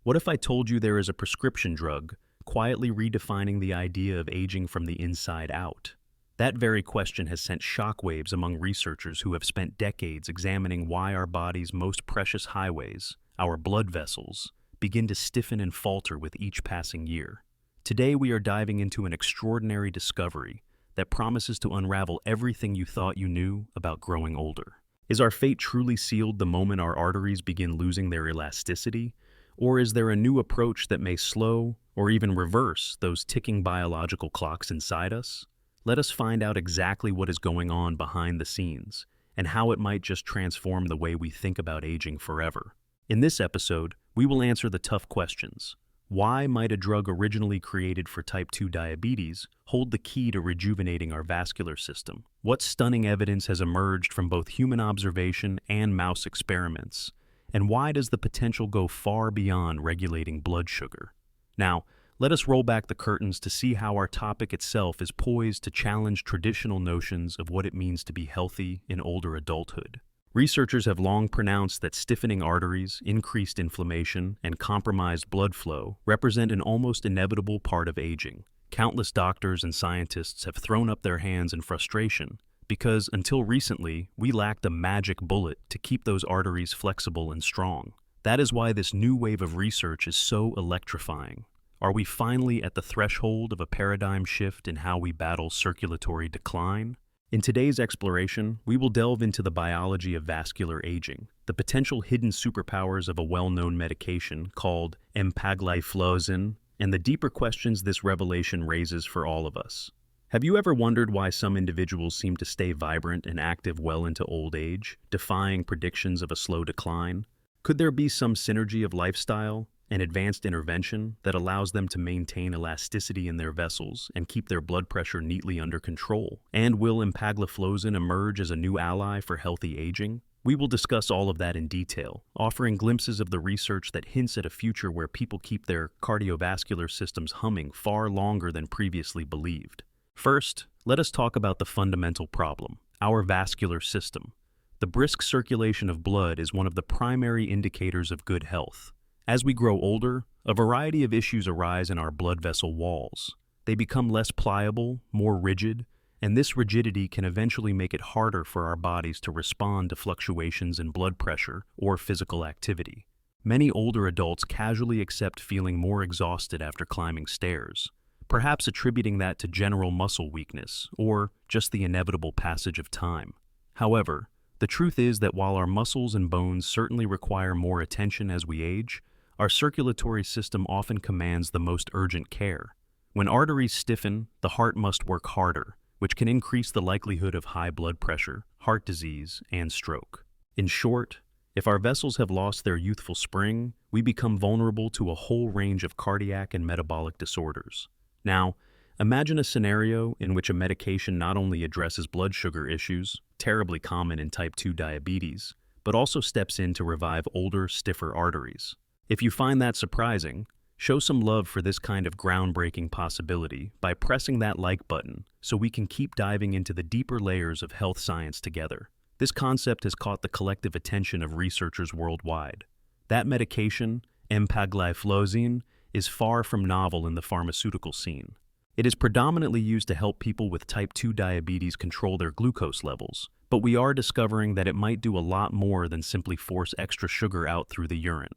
What if I told you there is a prescription drug quietly redefining the idea of aging from the inside out? That very question has sent shockwaves among researchers who have spent decades examining why our body's most precious highways, our blood vessels, begin to stiffen and falter with each passing year. Today we are diving into an extraordinary discovery that promises to unravel everything you thought you knew about growing older. Is our fate truly sealed the moment our arteries begin losing their elasticity? Or is there a new approach that may slow or even reverse those ticking biological clocks inside us? Let us find out exactly what is going on behind the scenes and how it might just transform the way we think about aging forever. In this episode, we will answer the tough questions. Why might a drug originally created for type 2 diabetes hold the key to rejuvenating our vascular system? What stunning evidence has emerged from both human observation and mouse experiments? And why does the potential go far beyond regulating blood sugar? Now, let us roll back the curtains to see how our topic itself is poised to challenge traditional notions of what it means to be healthy in older adulthood. Researchers have long pronounced that stiffening arteries, increased inflammation, and compromised blood flow represent an almost inevitable part of aging. Countless doctors and scientists have thrown up their hands in frustration because, until recently, we lacked a magic bullet to keep those arteries flexible and strong. That is why this new wave of research is so electrifying. Are we finally at the threshold of a paradigm shift in how we battle circulatory decline? In today's exploration, we will delve into the biology of vascular aging, the potential hidden superpowers of a well-known medication called Empagliflozin, and the deeper questions this revelation raises for all of us. Have you ever wondered why some individuals seem to stay vibrant and active well into old age, defying predictions of a slow decline? Could there be some synergy of lifestyle and advanced intervention that allows them to maintain elasticity in their vessels and keep their blood pressure neatly under control? And will empagliflozin emerge as a new ally for healthy aging? We will discuss all of that in detail, offering glimpses of the research that hints at a future where people keep their cardiovascular systems humming far longer than previously believed. First, let us talk about the fundamental problem, our vascular system. The brisk circulation of blood is one of the primary indicators of good health. As we grow older, a variety of issues arise in our blood vessel walls. They become less pliable, more rigid, and this rigidity can eventually make it harder for our bodies to respond to fluctuations in blood pressure or physical activity. Many older adults casually accept feeling more exhausted after climbing stairs, perhaps attributing that to general muscle weakness or just the inevitable passage of time. However, the truth is that while our muscles and bones certainly require more attention as we age, our circulatory system often commands the most urgent care. When arteries stiffen, the heart must work harder, which can increase the likelihood of high blood pressure, heart disease, and stroke. In short, if our vessels have lost their youthful spring, we become vulnerable to a whole range of cardiac and metabolic disorders. Now, imagine a scenario in which a medication not only addresses blood sugar issues, terribly common in type 2 diabetes, but also steps in to revive older, stiffer arteries. If you find that surprising, show some love for this kind of groundbreaking possibility by pressing that like button so we can keep diving into the deeper layers of health science together. This concept has caught the collective attention of researchers worldwide. That medication, empagliflozin, is far from novel in the pharmaceutical scene. It is predominantly used to help people with type 2 diabetes control their glucose levels, but we are discovering that it might do a lot more than simply force extra sugar out through the urine.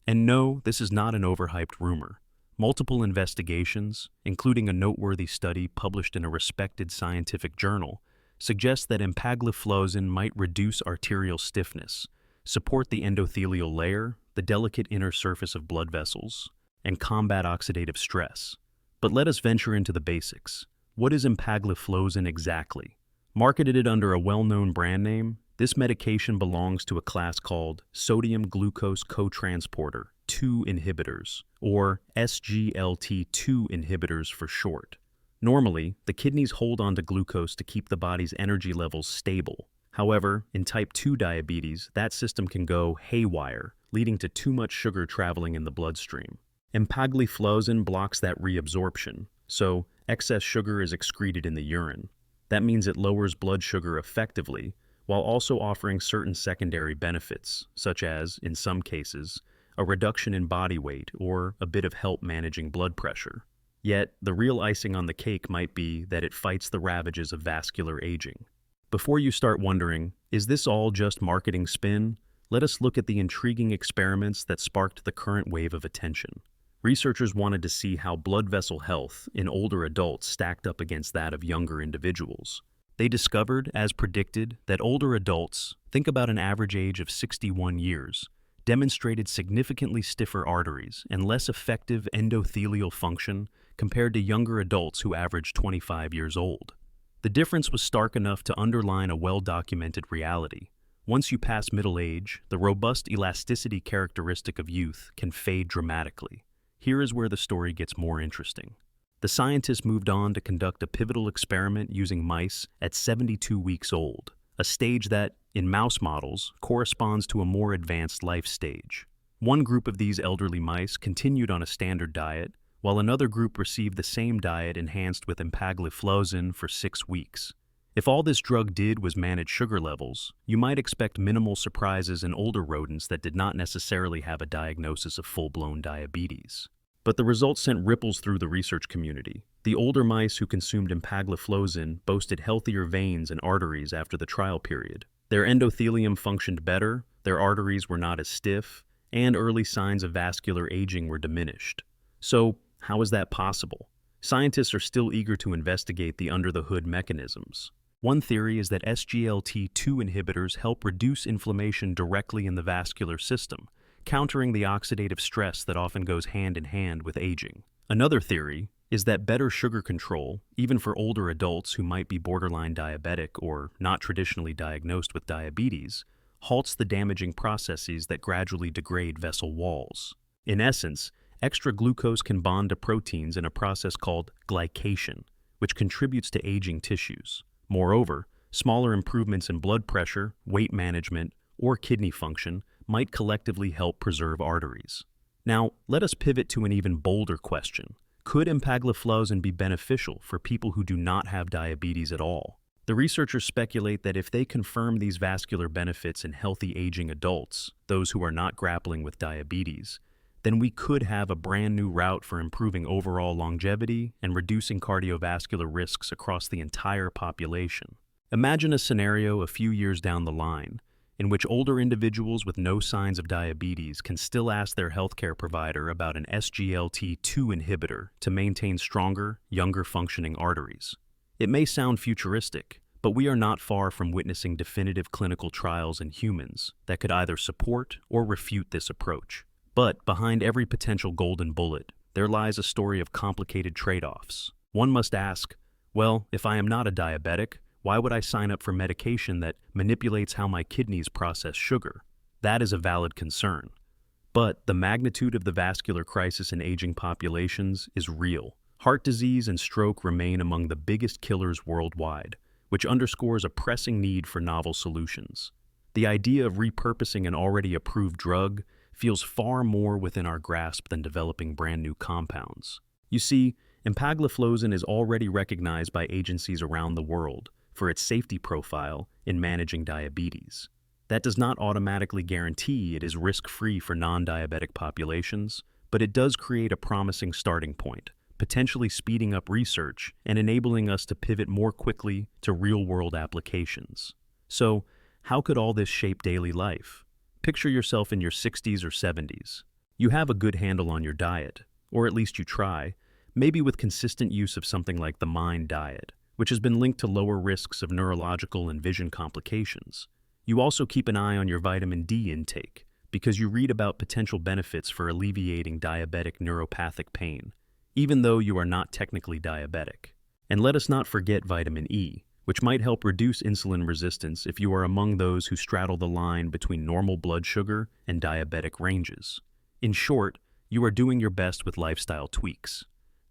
And no, this is not an overhyped rumor. Multiple investigations, including a noteworthy study published in a respected scientific journal, suggest that empagliflozin might reduce arterial stiffness, support the endothelial layer, the delicate inner surface of blood vessels, and combat oxidative stress. But let us venture into the basics. What is empagliflozin exactly? Marketed under a well-known brand name, this medication belongs to a class called sodium glucose cotransporter 2 inhibitors, or SGLT2 inhibitors for short. Normally, the kidneys hold onto glucose to keep the body's energy levels stable. However, in type 2 diabetes, that system can go haywire, leading to too much sugar traveling in the bloodstream. Empagliflozin blocks that reabsorption, so excess sugar is excreted in the urine. That means it lowers blood sugar effectively, while also offering certain secondary benefits, such as, in some cases, a reduction in body weight, or a bit of help managing blood pressure. Yet, the real icing on the cake might be that it fights the ravages of vascular aging. Before you start wondering, is this all just marketing spin? Let us look at the intriguing experiments that sparked the current wave of attention. Researchers wanted to see how blood vessel health in older adults stacked up against that of younger individuals. They discovered, as predicted, that older adults, think about an average age of 61 years, demonstrated significantly stiffer arteries and less effective endothelial function compared to younger adults who averaged 25 years old. The difference was stark enough to underline a well-documented reality. Once you pass middle age, the robust elasticity characteristic of youth can fade dramatically. Here is where the story gets more interesting. The scientists moved on to conduct a pivotal experiment using mice at 72 weeks old, a stage that, in mouse models, corresponds to a more advanced life stage. One group of these elderly mice continued on a standard diet, while another group received the same diet enhanced with Empagliflozin for 6 weeks. If all this drug did was manage sugar levels, you might expect minimal surprises in older rodents that did not necessarily have a diagnosis of full-blown diabetes. But the results sent ripples through the research community. The older mice who consumed Empagliflozin boasted healthier veins and arteries after the trial period. Their endothelium functioned better, their arteries were not as stiff, and early signs of vascular aging were diminished. So, how is that possible? Scientists are still eager to investigate the under-the-hood mechanisms. One theory is that SGLT2 inhibitors help reduce inflammation directly in the vascular system, countering the oxidative stress that often goes hand in hand with aging. Another theory is that better sugar control, even for older adults who might be borderline diabetic or not traditionally diagnosed with diabetes, halts the damaging processes that gradually degrade vessel walls. In essence, extra glucose can bond to proteins in a process called glycation, which contributes to aging tissues. Moreover, smaller improvements in blood pressure, weight management, or kidney function might collectively help preserve arteries. Now, let us pivot to an even bolder question. Could empagliflozin be beneficial for people who do not have diabetes at all? The researchers speculate that if they confirm these vascular benefits in healthy aging adults, those who are not grappling with diabetes, then we could have a brand new route for improving overall longevity and reducing cardiovascular risks across the entire population. Imagine a scenario a few years down the line, in which older individuals with no signs of diabetes can still ask their healthcare provider about an SGLT2 inhibitor to maintain stronger, younger functioning arteries. It may sound futuristic, but we are not far from witnessing definitive clinical trials in humans that could either support or refute this approach. But behind every potential golden bullet, there lies a story of complicated trade-offs. One must ask, well, if I am not a diabetic, why would I sign up for medication that manipulates how my kidneys process sugar? That is a valid concern. But the magnitude of the vascular crisis in aging populations is real. Heart disease and stroke remain among the biggest killers worldwide, which underscores a pressing need for novel solutions. The idea of repurposing an already approved drug feels far more within our grasp than developing brand new compounds. You see, empagliflozin is already recognized by agencies around the world for its safety profile in managing diabetes. That does not automatically guarantee it is risk-free for non-diabetic populations, but it does create a promising starting point, potentially speeding up research and enabling us to pivot more quickly to real-world applications. So, how could all this shape daily life? Picture yourself in your 60s or 70s. You have a good handle on your diet, or at least you try, maybe with consistent use of something like the MIND diet, which has been linked to lower risks of neurological and vision complications. You also keep an eye on your vitamin D intake, because you read about potential benefits for alleviating diabetic neuropathic pain, even though you are not technically diabetic. And let us not forget vitamin E, which might help reduce insulin resistance if you are among those who straddle the line between normal blood sugar and diabetic ranges. In short, you are doing your best with lifestyle tweaks.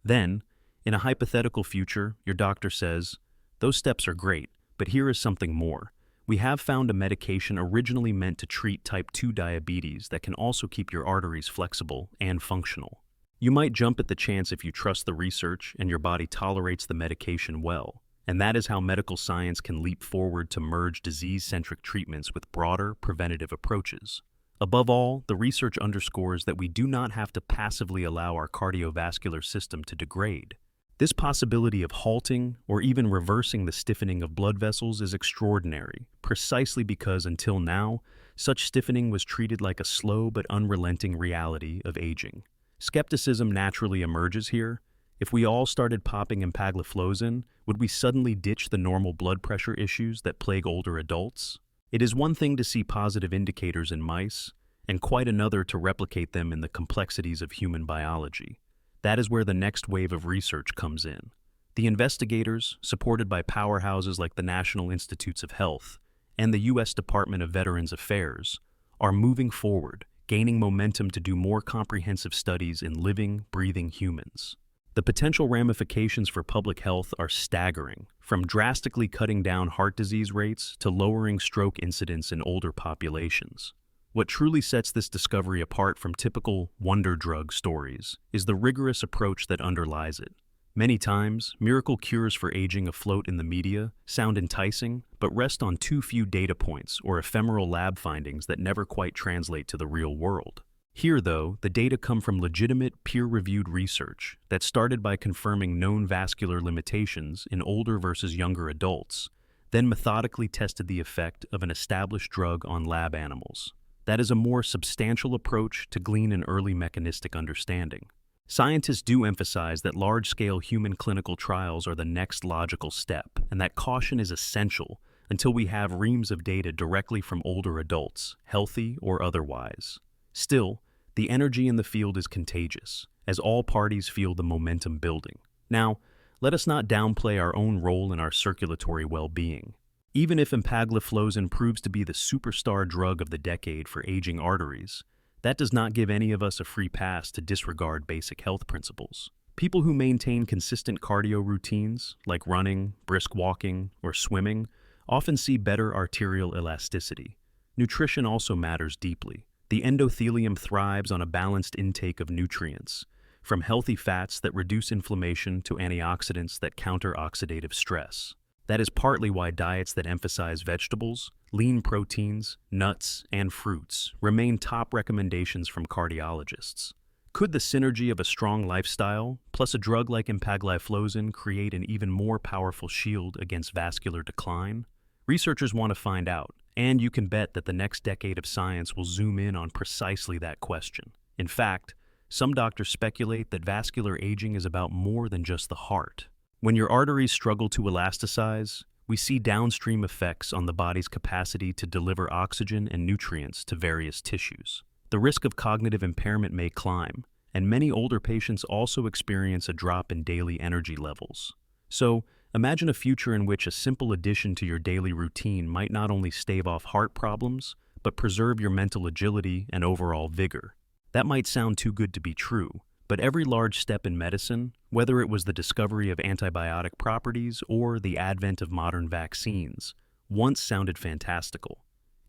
Then, in a hypothetical future, your doctor says, "Those steps are great, but here is something more. We have found a medication originally meant to treat type 2 diabetes that can also keep your arteries flexible and functional." You might jump at the chance if you trust the research and your body tolerates the medication well. And that is how medical science can leap forward to merge disease-centric treatments with broader, preventative approaches. Above all, the research underscores that we do not have to passively allow our cardiovascular system to degrade. This possibility of halting or even reversing the stiffening of blood vessels is extraordinary, precisely because until now, such stiffening was treated like a slow but unrelenting reality of aging. Skepticism naturally emerges here. If we all started popping empagliflozin, would we suddenly ditch the normal blood pressure issues that plague older adults? It is one thing to see positive indicators in mice, and quite another to replicate them in the complexities of human biology. That is where the next wave of research comes in. The investigators, supported by powerhouses like the National Institutes of Health and the U.S. Department of Veterans Affairs, are moving forward, gaining momentum to do more comprehensive studies in living, breathing humans. The potential ramifications for public health are staggering, from drastically cutting down heart disease rates to lowering stroke incidence in older populations. What truly sets this discovery apart from typical wonder drug stories is the rigorous approach that underlies it. Many times, miracle cures for aging afloat in the media sound enticing, but rest on too few data points or ephemeral lab findings that never quite translate to the real world. Here, though, the data come from legitimate, peer-reviewed research that started by confirming known vascular limitations in older versus younger adults, then methodically tested the effect of an established drug on lab animals. That is a more substantial approach to glean an early mechanistic understanding. Scientists do emphasize that large-scale human clinical trials are the next logical step, and that caution is essential until we have reams of data directly from older adults, healthy or otherwise. Still, the energy in the field is contagious, as all parties feel the momentum building. Now, let us not downplay our own role in our circulatory well-being. Even if empagliflozin proves to be the superstar drug of the decade for aging arteries, that does not give any of us a free pass to disregard basic health principles. People who maintain consistent cardio routines, like running, brisk walking, or swimming, often see better arterial elasticity. Nutrition also matters deeply. The endothelium thrives on a balanced intake of nutrients, from healthy fats that reduce inflammation to antioxidants that counter oxidative stress. That is partly why diets that emphasize vegetables, lean proteins, nuts, and fruits remain top recommendations from cardiologists. Could the synergy of a strong lifestyle, plus a drug like empagliflozin, create an even more powerful shield against vascular decline? Researchers want to find out, and you can bet that the next decade of science will zoom in on precisely that question. In fact, some doctors speculate that vascular aging is about more than just the heart. When your arteries struggle to elasticize, we see downstream effects on the body's capacity to deliver oxygen and nutrients to various tissues. The risk of cognitive impairment may climb, and many older patients also experience a drop in daily energy levels. So, imagine a future in which a simple addition to your daily routine might not only stave off heart problems, but preserve your mental agility and overall vigor. That might sound too good to be true, but every large step in medicine, whether it was the discovery of antibiotic properties or the advent of modern vaccines, once sounded fantastical.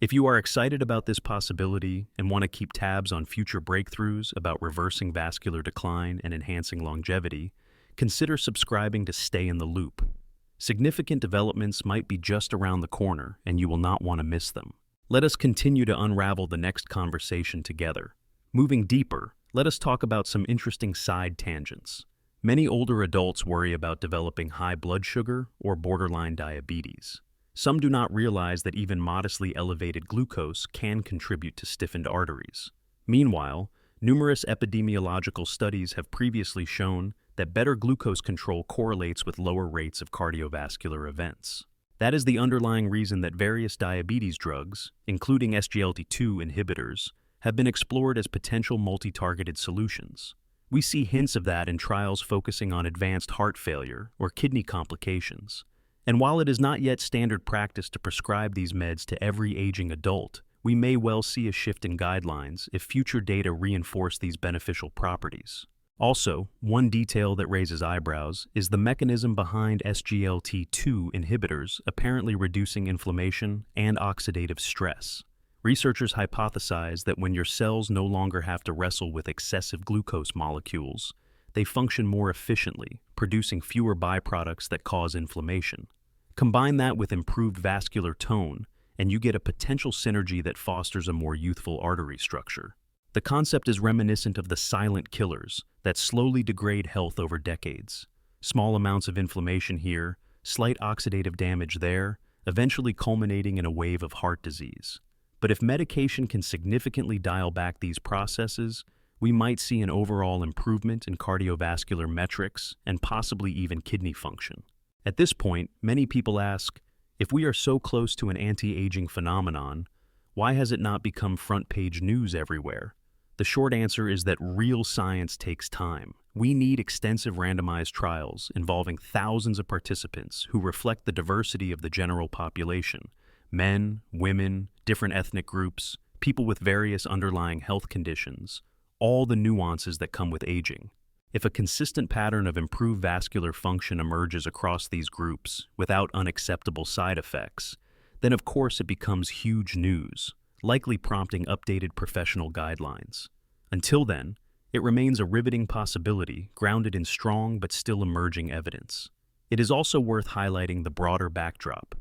If you are excited about this possibility and want to keep tabs on future breakthroughs about reversing vascular decline and enhancing longevity, consider subscribing to stay in the loop. Significant developments might be just around the corner, and you will not want to miss them. Let us continue to unravel the next conversation together. Moving deeper, let us talk about some interesting side tangents. Many older adults worry about developing high blood sugar or borderline diabetes. Some do not realize that even modestly elevated glucose can contribute to stiffened arteries. Meanwhile, numerous epidemiological studies have previously shown that better glucose control correlates with lower rates of cardiovascular events. That is the underlying reason that various diabetes drugs, including SGLT2 inhibitors, have been explored as potential multi-targeted solutions. We see hints of that in trials focusing on advanced heart failure or kidney complications. And while it is not yet standard practice to prescribe these meds to every aging adult, we may well see a shift in guidelines if future data reinforce these beneficial properties. Also, one detail that raises eyebrows is the mechanism behind SGLT2 inhibitors apparently reducing inflammation and oxidative stress. Researchers hypothesize that when your cells no longer have to wrestle with excessive glucose molecules, they function more efficiently, producing fewer byproducts that cause inflammation. Combine that with improved vascular tone, and you get a potential synergy that fosters a more youthful artery structure. The concept is reminiscent of the silent killers that slowly degrade health over decades. Small amounts of inflammation here, slight oxidative damage there, eventually culminating in a wave of heart disease. But if medication can significantly dial back these processes, we might see an overall improvement in cardiovascular metrics and possibly even kidney function. At this point, many people ask, if we are so close to an anti-aging phenomenon, why has it not become front-page news everywhere? The short answer is that real science takes time. We need extensive randomized trials involving thousands of participants who reflect the diversity of the general population: men, women, different ethnic groups, people with various underlying health conditions, all the nuances that come with aging. If a consistent pattern of improved vascular function emerges across these groups without unacceptable side effects, then of course it becomes huge news, likely prompting updated professional guidelines. Until then, it remains a riveting possibility grounded in strong but still emerging evidence. It is also worth highlighting the broader backdrop.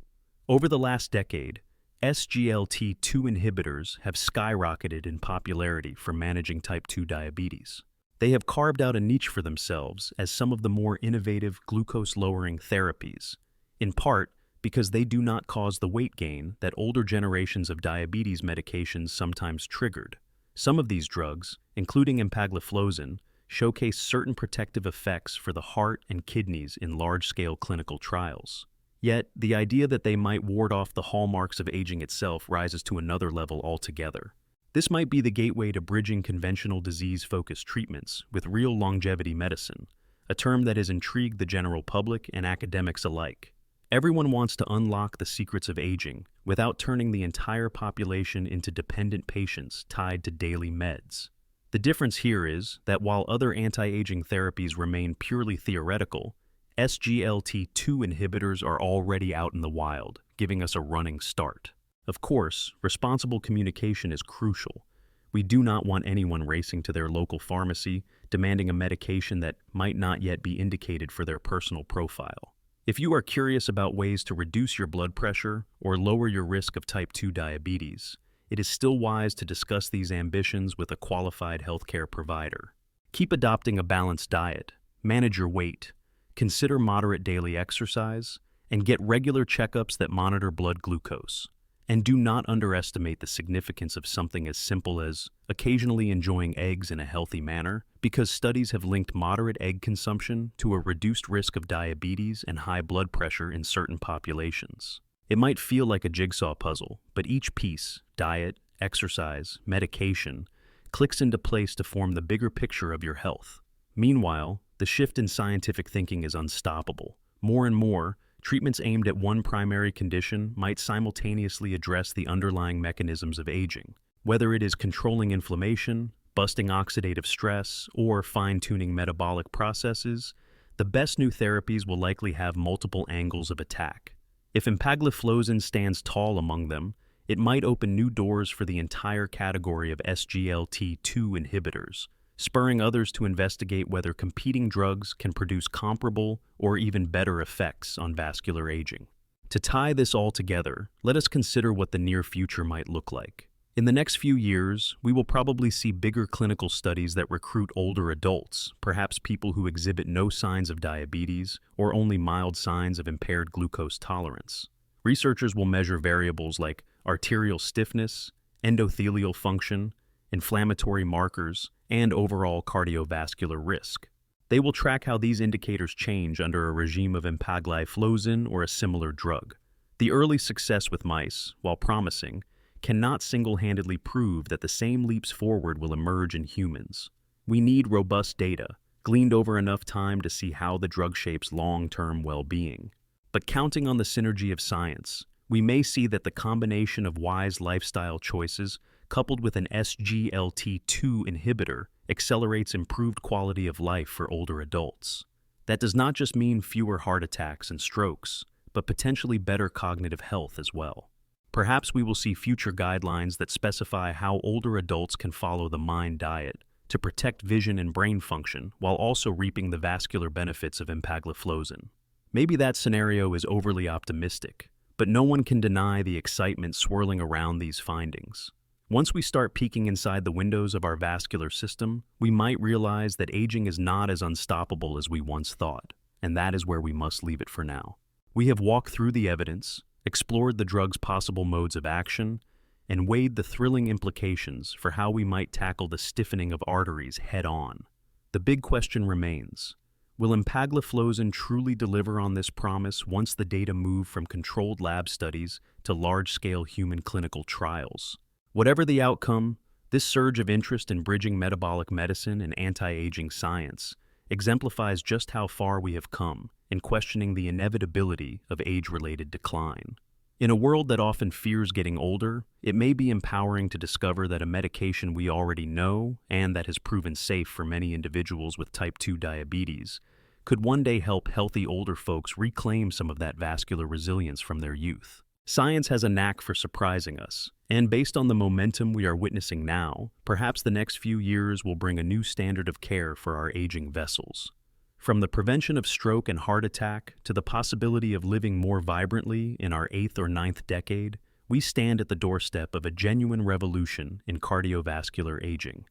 Over the last decade, SGLT2 inhibitors have skyrocketed in popularity for managing type 2 diabetes. They have carved out a niche for themselves as some of the more innovative glucose-lowering therapies, in part because they do not cause the weight gain that older generations of diabetes medications sometimes triggered. Some of these drugs, including empagliflozin, showcase certain protective effects for the heart and kidneys in large-scale clinical trials. Yet, the idea that they might ward off the hallmarks of aging itself rises to another level altogether. This might be the gateway to bridging conventional disease-focused treatments with real longevity medicine, a term that has intrigued the general public and academics alike. Everyone wants to unlock the secrets of aging without turning the entire population into dependent patients tied to daily meds. The difference here is that while other anti-aging therapies remain purely theoretical, SGLT2 inhibitors are already out in the wild, giving us a running start. Of course, responsible communication is crucial. We do not want anyone racing to their local pharmacy, demanding a medication that might not yet be indicated for their personal profile. If you are curious about ways to reduce your blood pressure or lower your risk of type 2 diabetes, it is still wise to discuss these ambitions with a qualified healthcare provider. Keep adopting a balanced diet, manage your weight, consider moderate daily exercise, and get regular checkups that monitor blood glucose. And do not underestimate the significance of something as simple as occasionally enjoying eggs in a healthy manner, because studies have linked moderate egg consumption to a reduced risk of diabetes and high blood pressure in certain populations. It might feel like a jigsaw puzzle, but each piece, diet, exercise, medication, clicks into place to form the bigger picture of your health. Meanwhile, the shift in scientific thinking is unstoppable. More and more, treatments aimed at one primary condition might simultaneously address the underlying mechanisms of aging. Whether it is controlling inflammation, busting oxidative stress, or fine-tuning metabolic processes, the best new therapies will likely have multiple angles of attack. If empagliflozin stands tall among them, it might open new doors for the entire category of SGLT2 inhibitors, spurring others to investigate whether competing drugs can produce comparable or even better effects on vascular aging. To tie this all together, let us consider what the near future might look like. In the next few years, we will probably see bigger clinical studies that recruit older adults, perhaps people who exhibit no signs of diabetes or only mild signs of impaired glucose tolerance. Researchers will measure variables like arterial stiffness, endothelial function, inflammatory markers, and overall cardiovascular risk. They will track how these indicators change under a regime of empagliflozin or a similar drug. The early success with mice, while promising, cannot single-handedly prove that the same leaps forward will emerge in humans. We need robust data, gleaned over enough time to see how the drug shapes long-term well-being. But counting on the synergy of science, we may see that the combination of wise lifestyle choices coupled with an SGLT2 inhibitor accelerates improved quality of life for older adults. That does not just mean fewer heart attacks and strokes, but potentially better cognitive health as well. Perhaps we will see future guidelines that specify how older adults can follow the MIND diet to protect vision and brain function while also reaping the vascular benefits of empagliflozin. Maybe that scenario is overly optimistic, But no one can deny the excitement swirling around these findings. Once we start peeking inside the windows of our vascular system, we might realize that aging is not as unstoppable as we once thought, and that is where we must leave it for now. We have walked through the evidence, explored the drug's possible modes of action, and weighed the thrilling implications for how we might tackle the stiffening of arteries head-on. The big question remains: will empagliflozin truly deliver on this promise once the data move from controlled lab studies to large-scale human clinical trials? Whatever the outcome, this surge of interest in bridging metabolic medicine and anti-aging science exemplifies just how far we have come in questioning the inevitability of age-related decline. In a world that often fears getting older, it may be empowering to discover that a medication we already know and that has proven safe for many individuals with type 2 diabetes could one day help healthy older folks reclaim some of that vascular resilience from their youth. Science has a knack for surprising us, and based on the momentum we are witnessing now, perhaps the next few years will bring a new standard of care for our aging vessels. From the prevention of stroke and heart attack to the possibility of living more vibrantly in our 8th or 9th decade, we stand at the doorstep of a genuine revolution in cardiovascular aging.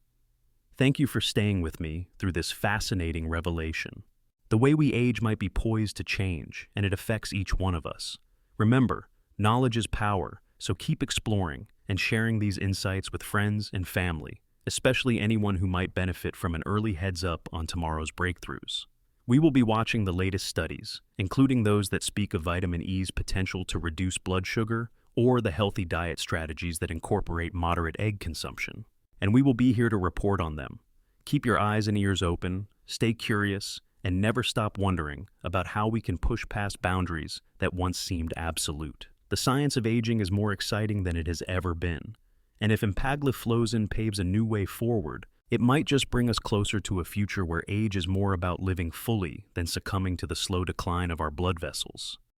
Thank you for staying with me through this fascinating revelation. The way we age might be poised to change, and it affects each one of us. Remember, knowledge is power, so keep exploring and sharing these insights with friends and family, especially anyone who might benefit from an early heads-up on tomorrow's breakthroughs. We will be watching the latest studies, including those that speak of vitamin E's potential to reduce blood sugar or the healthy diet strategies that incorporate moderate egg consumption. And we will be here to report on them. Keep your eyes and ears open, stay curious, and never stop wondering about how we can push past boundaries that once seemed absolute. The science of aging is more exciting than it has ever been. And if empagliflozin paves a new way forward, it might just bring us closer to a future where age is more about living fully than succumbing to the slow decline of our blood vessels.